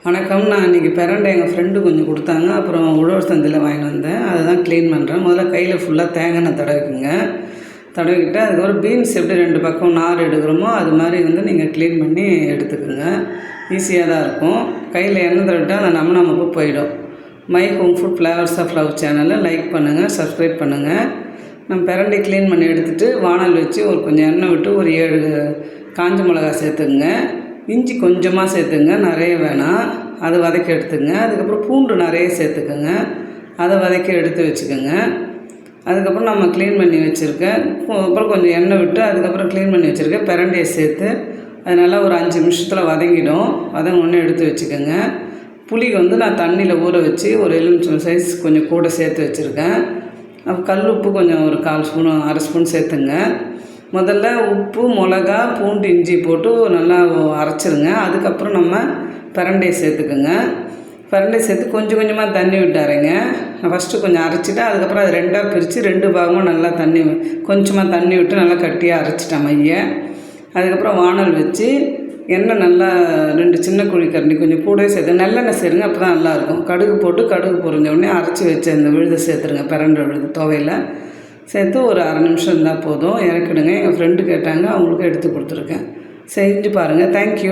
வணக்கம். நான் இன்றைக்கி பிரண்டை எங்கள் ஃப்ரெண்டு கொஞ்சம் கொடுத்தாங்க. அப்புறம் உழவர் சந்தையில் வாங்கிட்டு வந்தேன். அதை தான் க்ளீன் பண்ணுறேன். முதல்ல கையில் ஃபுல்லாக தேங்காய் எண்ணெய் தடவிக்குங்க. தடவிக்கிட்டு அதுக்கப்புறம் பீன்ஸ் எப்படி 2 பக்கம் நார் எடுக்கிறோமோ அது மாதிரி நீங்கள் க்ளீன் பண்ணி எடுத்துக்கோங்க. ஈஸியாக தான் இருக்கும். கையில் எண்ணெய் தடவிட்டால் அந்த நமப்பு போயிடும். My home food flavours of love சேனலை லைக் பண்ணுங்கள், சப்ஸ்கிரைப் பண்ணுங்கள். நம்ம பிரண்டை க்ளீன் பண்ணி எடுத்துகிட்டு வானல் வச்சு கொஞ்சம் எண்ணெய் விட்டு ஒரு 7 காஞ்ச மிளகா சேர்த்துக்குங்க. இஞ்சி கொஞ்சமாக சேர்த்துங்க, நிறைய வேணாம். அதை வதக்கி எடுத்துங்க. அதுக்கப்புறம் பூண்டு நிறைய சேர்த்துக்கோங்க. அதை வதக்கி எடுத்து வச்சுக்கோங்க. அதுக்கப்புறம் நம்ம க்ளீன் பண்ணி வச்சுருக்கேன். அப்புறம் கொஞ்சம் எண்ணெய் விட்டு அதுக்கப்புறம் க்ளீன் பண்ணி வச்சுருக்கேன் பிரண்டையை சேர்த்து அது நல்லா ஒரு 5 நிமிஷத்தில் வதங்கிடும். வதங்கினோடனே எடுத்து வச்சுக்கோங்க. புளி நான் தண்ணியில் ஊற வச்சு ஒரு எலுமிச்சம் சைஸ் கொஞ்சம் கூட சேர்த்து வச்சுருக்கேன். அப்போ கல் உப்பு கொஞ்சம் ஒரு 1/4 ஸ்பூன் 1/2 ஸ்பூன் சேர்த்துங்க. முதல்ல உப்பு, மிளகா, பூண்டு, இஞ்சி போட்டு நல்லா அரைச்சிருங்க. அதுக்கப்புறம் நம்ம பிரண்டையை சேர்த்துக்குங்க. பிரண்டையை சேர்த்து கொஞ்சம் கொஞ்சமாக தண்ணி விட்டு அரைங்க. நான் ஃபஸ்ட்டு கொஞ்சம் அரைச்சிட்டு அதுக்கப்புறம் அது 2ஆக பிரித்து 2 பாகமும் நல்லா கொஞ்சமாக தண்ணி விட்டு நல்லா கட்டியாக அரைச்சிட்டேன் மைய. அதுக்கப்புறம் வானல் வச்சு எண்ணெய் நல்லா 2 சின்ன குழிக்கரண்டி கொஞ்சம் கூடவே சேர்த்து நல்லெண்ணெய் சேருங்க. அப்போ தான் நல்லாயிருக்கும். கடுகு போட்டு கடுகு பொரிஞ்ச உடனே அரைச்சி வச்ச இந்த விழுதை சேர்த்துருங்க. பிரண்டை விழுது துவையில் சேர்த்து ஒரு 1/2 நிமிஷம் இருந்தால் போதும். இறக்கிடுங்க. எங்கள் ஃப்ரெண்டு கேட்டாங்க, அவங்களுக்கும் எடுத்து கொடுத்துருக்கேன். செஞ்சு பாருங்கள். தேங்க்யூ.